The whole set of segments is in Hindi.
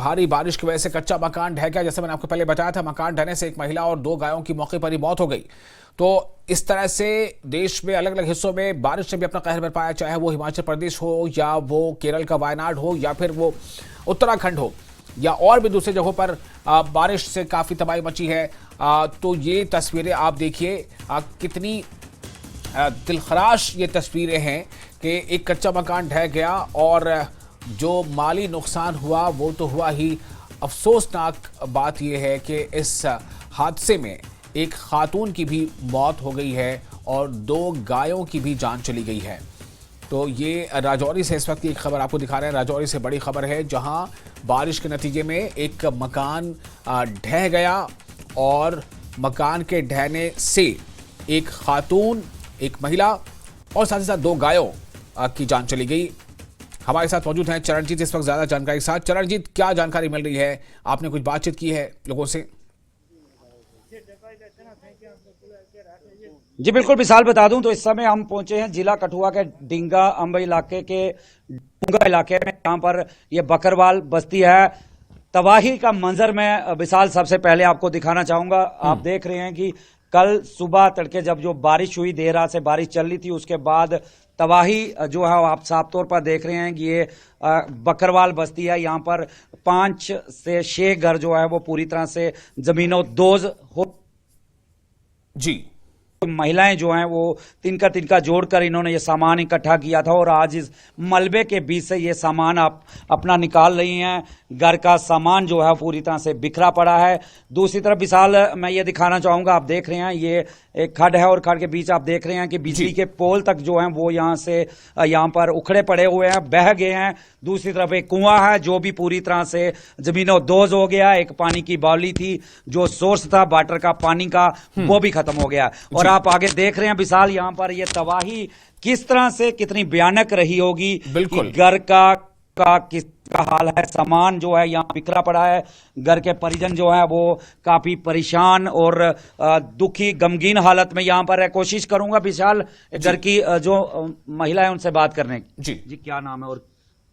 भारी बारिश की वजह से कच्चा मकान ढह गया। जैसे मैंने आपको पहले बताया था, मकान ढहने से एक महिला और 2 गायों की मौके पर ही मौत हो गई। तो इस तरह से देश में अलग अलग हिस्सों में बारिश ने भी अपना कहर बरपाया, चाहे वो हिमाचल प्रदेश हो या वो केरल का वायनाड हो या फिर वो उत्तराखंड हो या और भी दूसरी जगहों पर बारिश से काफी तबाही मची है। तो ये तस्वीरें आप देखिए, कितनी दिलखराश ये तस्वीरें हैं कि एक कच्चा मकान ढह गया और जो माली नुकसान हुआ वो तो हुआ ही। अफसोसनाक बात यह है कि इस हादसे में एक खातून की भी मौत हो गई है और 2 गायों की भी जान चली गई है। तो ये राजौरी से इस वक्त की एक खबर आपको दिखा रहे हैं। राजौरी से बड़ी खबर है, जहां बारिश के नतीजे में एक मकान ढह गया और मकान के ढहने से एक खातून, एक महिला और साथ ही साथ 2 गायों की जान चली गई। हमारे साथ मौजूद हैं चरणजीत इस वक्त ज्यादा जानकारी के साथ। चरणजीत, क्या जानकारी मिल रही है? आपने कुछ बातचीत की है लोगों से? जी बिल्कुल विशाल, बता दूं तो इस समय हम पहुंचे हैं जिला कठुआ के डिंगा अंब इलाके के डूंगा इलाके में, जहां पर ये बकरवाल बस्ती है। तबाही का मंजर मैं विशाल सबसे पहले आपको दिखाना चाहूंगा। आप देख रहे हैं कि कल सुबह तड़के जब जो बारिश हुई, देर रात से बारिश चल रही थी, उसके बाद तबाही जो है आप साफ तौर पर देख रहे हैं कि ये बकरवाल बस्ती है। यहाँ पर 5 से 6 घर जो है वो पूरी तरह से जमीनों दोज हो। जी, महिलाएं जो हैं वो तिनका जोड़कर इन्होंने ये सामान इकट्ठा किया था और आज इस मलबे के बीच से ये सामान आप अपना निकाल रही हैं। घर का सामान जो है पूरी तरह से बिखरा पड़ा है। दूसरी तरफ विशाल मैं ये दिखाना चाहूंगा, आप देख रहे हैं ये एक खड्ड है और खड्ड के बीच आप देख रहे हैं कि बिजली के पोल तक जो हैं वो यहाँ पर उखड़े पड़े हुए हैं, बह गए हैं। दूसरी तरफ एक कुआं है जो भी पूरी तरह से जमीनों दोज हो गया। एक पानी की बावली थी, जो सोर्स था वाटर का पानी का, वो भी खत्म हो गया। और आप आगे देख रहे हैं विशाल, यहाँ पर ये तबाही किस तरह से कितनी भयानक रही होगी। बिल्कुल, घर का किस का हाल है, सामान जो है यहाँ बिखरा पड़ा है। घर के परिजन जो है वो काफी परेशान और दुखी गमगीन हालत में यहाँ पर है। कोशिश करूंगा विशाल घर की जो महिला है उनसे बात करने की। जी क्या नाम है? और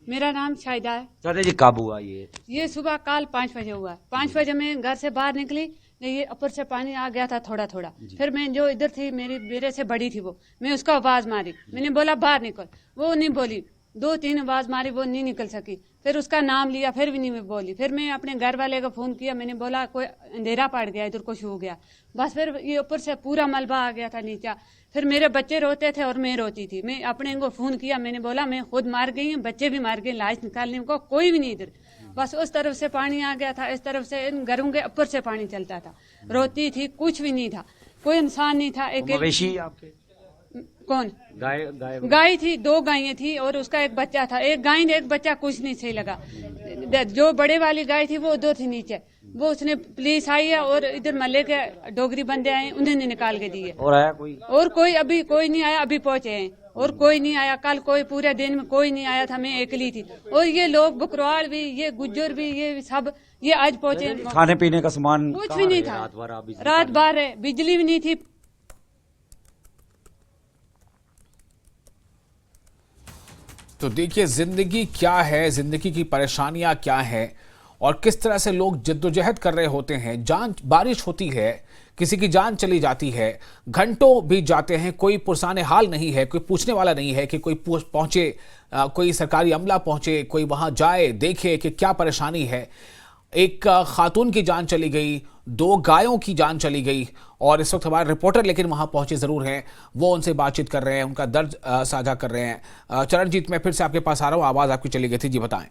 मेरा नाम शाहिदा है। शाहिदा जी, कब हुआ ये सुबह कल 5 बजे हुआ। 5 बजे मैं घर से बाहर निकली, ये ऊपर से पानी आ गया था थोड़ा थोड़ा। फिर मैं जो इधर थी, मेरे से बड़ी थी वो, मैं उसको आवाज मारी, मैंने बोला बाहर निकल, वो नहीं बोली। 2-3 आवाज मारी, वो नहीं निकल सकी। फिर उसका नाम लिया, फिर भी नहीं बोली। फिर मैं अपने घर वाले को फोन किया, मैंने बोला कोई अंधेरा पड़ गया, इधर कुछ हो गया। बस फिर ये ऊपर से पूरा मलबा आ गया था नीचे। फिर मेरे बच्चे रोते थे और मैं रोती थी। मैं अपने को फोन किया, मैंने बोला मैं खुद मार गई हूँ, बच्चे भी मार गए, लाश निकालने को कोई भी नहीं इधर। बस उस तरफ से पानी आ गया था, इस तरफ से इन घरों के ऊपर से पानी चलता था। रोती थी, कुछ भी नहीं था, कोई इंसान नहीं था। एक आपके कौन गाय थी, 2 गायें थी और उसका एक बच्चा था। एक गाय ने एक बच्चा, कुछ नहीं सही लगा। जो बड़े वाली गाय थी वो उधर थी नीचे, वो उसने पुलिस आई है और इधर मल्ले के डोगरी बंदे आए, उन्होंने निकाल के दिए। और आया कोई? और कोई अभी कोई नहीं आया, अभी पहुंचे हैं और कोई नहीं आया। कल कोई पूरे दिन में कोई नहीं आया था, मैं अकेली थी। और ये लोग बकरवाल भी, ये गुज्जर भी, ये सब ये आज पहुंचे। खाने पीने का सामान कुछ भी नहीं था, रात भर है, बिजली भी नहीं थी। तो देखिए जिंदगी क्या है, जिंदगी की परेशानियां क्या है और किस तरह से लोग जद्दोजहद कर रहे होते हैं। बारिश होती है, किसी की जान चली जाती है, घंटों बीत जाते हैं, कोई पुरसाने हाल नहीं है, कोई पूछने वाला नहीं है कि कोई पहुंचे, कोई सरकारी अमला पहुंचे, कोई वहां जाए देखे कि क्या परेशानी है। एक खातून की जान चली गई, 2 गायों की जान चली गई और इस वक्त हमारे रिपोर्टर लेकिन वहां पहुंचे जरूर हैं, वो उनसे बातचीत कर रहे हैं, उनका दर्द साझा कर रहे हैं। चरणजीत, मैं फिर से आपके पास आ रहा हूं, आवाज आपकी चली गई थी, जी बताएं।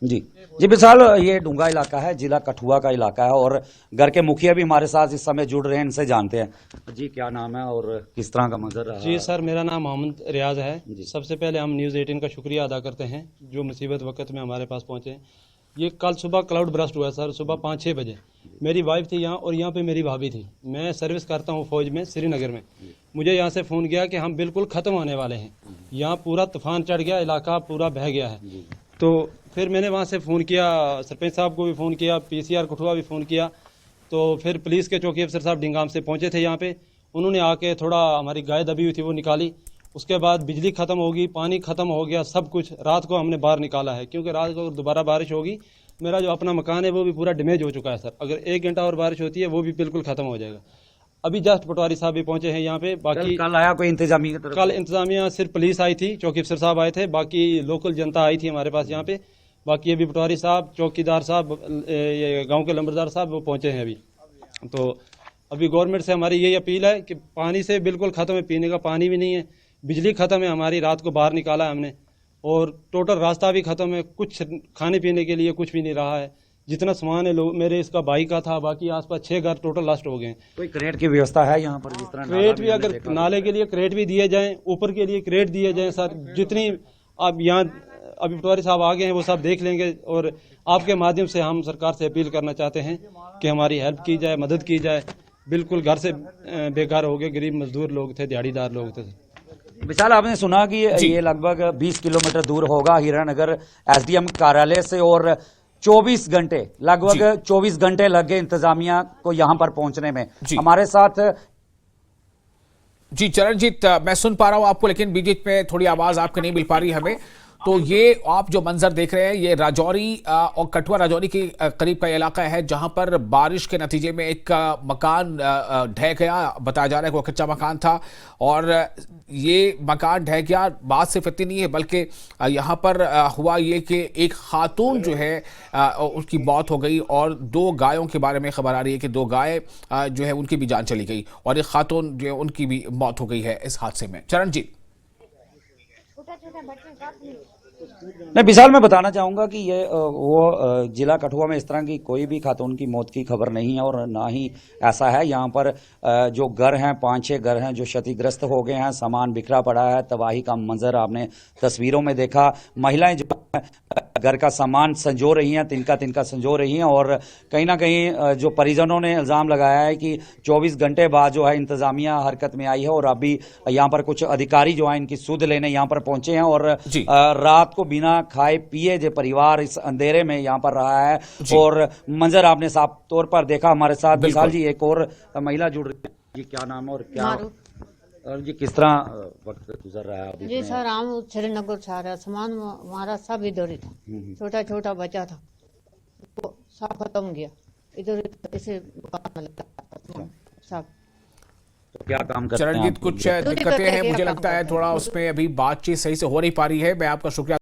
जी विशाल, ये डूंगा इलाका है, जिला कठुआ का इलाका है और घर के मुखिया भी हमारे साथ इस समय जुड़ रहे हैं, इनसे जानते हैं। जी क्या नाम है और किस तरह का मंजर रहा? जी सर, मेरा नाम मोहम्मद रियाज है। सबसे पहले हम न्यूज़ 18 का शुक्रिया अदा करते हैं जो मुसीबत वक्त में हमारे पास पहुंचे। ये कल सुबह क्लाउड ब्रस्ट हुआ सर, सुबह 5-6 बजे। मेरी वाइफ थी यहाँ और यहाँ पे मेरी भाभी थी। मैं सर्विस करता हूँ फौज में, श्रीनगर में। मुझे यहाँ से फ़ोन किया कि हम बिल्कुल ख़त्म होने वाले हैं, यहाँ पूरा तूफान चढ़ गया, इलाका पूरा बह गया है। तो फिर मैंने वहाँ से फ़ोन किया, सरपंच साहब को भी फ़ोन किया, PCR कठुआ भी फ़ोन किया। तो फिर पुलिस के चौकी अफसर साहब डिंगाम से पहुँचे थे यहाँ पे। उन्होंने आके थोड़ा हमारी गाय दबी हुई थी वो निकाली, उसके बाद बिजली खत्म होगी, पानी खत्म हो गया, सब कुछ रात को हमने बाहर निकाला है, क्योंकि रात को दोबारा बारिश होगी, मेरा जो अपना मकान है वो भी पूरा डैमेज हो चुका है सर। अगर 1 घंटा और बारिश होती है वो भी बिल्कुल खत्म हो जाएगा। अभी जस्ट पटवारी साहब भी पहुंचे हैं यहाँ पे। बाकी कल आया कोई इंतजामी की तरफ? कल इंतजामिया सिर्फ पुलिस आई थी, चौकी अफसर साहब आए थे, बाकी लोकल जनता आई थी हमारे पास यहाँ पे। बाकी अभी पटवारी साहब, चौकीदार साहब, ये गांव के लंबरदार साहब वो पहुंचे हैं अभी। तो अभी गवर्नमेंट से हमारी यही अपील है कि पानी से बिल्कुल खत्म है, पीने का पानी भी नहीं है, बिजली खत्म है हमारी, रात को बाहर निकाला है हमने, और टोटल रास्ता भी खत्म है, कुछ खाने पीने के लिए कुछ भी नहीं रहा है। जितना सामान है मेरे इसका भाई का था, बाकी आसपास 6 घर टोटल लास्ट हो गए। कोई क्रेट की व्यवस्था है यहाँ पर? जिस तरह क्रेट भी, अगर नाले के लिए क्रेट भी दिए जाएं, ऊपर के लिए क्रेट दिए जाएं सर, जितनी अब यहाँ अभी पटवारी साहब आ गए हैं वो सब देख लेंगे। और आपके माध्यम से हम सरकार से अपील करना चाहते हैं कि हमारी हेल्प की जाए, मदद की जाए। बिल्कुल घर से बेकार हो गए, गरीब मजदूर लोग थे, दिहाड़ीदार लोग थे। विशाल, आपने सुना कि ये लगभग 20 किलोमीटर दूर होगा हीरानगर एसडीएम कार्यालय से, और 24 घंटे, लगभग 24 घंटे लग गए इंतजामिया को यहां पर पहुंचने में। हमारे साथ जी चरणजीत, मैं सुन पा रहा हूं आपको, लेकिन बीच बीच में थोड़ी आवाज आपकी नहीं मिल पा रही हमें। तो ये आप जो मंजर देख रहे हैं, ये राजौरी और कठुआ राजौरी के करीब का इलाका है, जहां पर बारिश के नतीजे में एक मकान ढह गया। बताया जा रहा है कि वो कच्चा मकान था और ये मकान ढह गया। बात सिर्फ इतनी नहीं है, बल्कि यहाँ पर हुआ ये कि एक खातून जो है उसकी मौत हो गई, और 2 गायों के बारे में खबर आ रही है कि 2 गाय जो है उनकी भी जान चली गई, और एक खातून जो है उनकी भी मौत हो गई है इस हादसे में। चरणजीत, नहीं विशाल, मैं बताना चाहूंगा कि ये वो जिला कठुआ में इस तरह की कोई भी खातून की मौत की खबर नहीं है, और ना ही ऐसा है। यहाँ पर जो घर हैं, 5-6 घर हैं जो क्षतिग्रस्त हो गए हैं, सामान बिखरा पड़ा है, तबाही का मंजर आपने तस्वीरों में देखा। महिलाएं जो घर का सामान संजो रही हैं, तिनका संजो रही हैं, और कहीं ना कहीं जो परिजनों ने इल्जाम लगाया है कि 24 घंटे बाद जो है इंतजामिया हरकत में आई है, और अभी यहाँ पर कुछ अधिकारी जो है इनकी सुध लेने यहाँ पर पहुंचे हैं, और रात को बिना खाए पिए जो परिवार इस अंधेरे में यहाँ पर रहा है, और मंजर आपने साफ तौर पर देखा। हमारे साथ विशाल जी एक और महिला जुड़ रही है जी, क्या नाम है और क्या और जी किस तरह वक्त गुजर रहा है अभी? जी सर, हम श्रीनगर से आ रहा, सामान हमारा सब इधर ही था, छोटा छोटा बचा था, वो सब खत्म गया, इधर ऐसे सब। तो क्या काम करते हैं चरणजीत, कुछ दिक्कतें हैं, मुझे लगता है थोड़ा उसमें अभी बातचीत सही से हो नहीं पा रही है। मैं आपका शुक्रिया